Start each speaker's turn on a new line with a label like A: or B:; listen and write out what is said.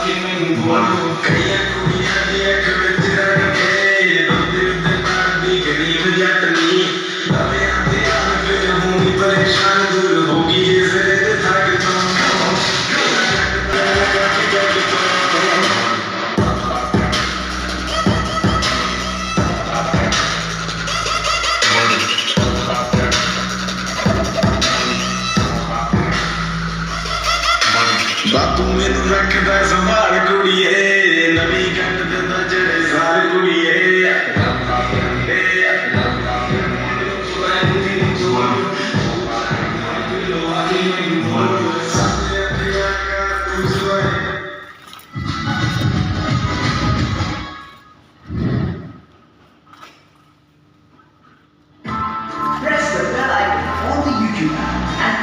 A: ਕਈਆਂ ਕੁੜੀਆਂ ਦੀ ਅੱਖ ਵਿੱਚ ਰੜ ਕੇ ਰੋਂਦੇ ਉੱਤੇ ਪੜਦੀ ਗਰੀਬ ਜੱਟ ਨੀ ਨਵੇਂ ਆਂਦੇ ਆਨ ਫਿਰ ਹੋਣੀ ਪਰੇਸ਼ਾਨ ਦੂਰ ਹੋ ਗਈ ਇਸ ਦੇ ਥੱਕ ਤੋਂ ਬਾਪੂ ਮੈਨੂੰ ਰੱਖਦਾ ਸੰਭਾਲ ਕੁੜੀਏ ਨਵੀਂ ਗੱਟ ਦਿੰਦਾ ਜਿਹੜੇ ਸਾਰ ਕੁੜੀਏ
B: Press the bell icon on the YouTube app and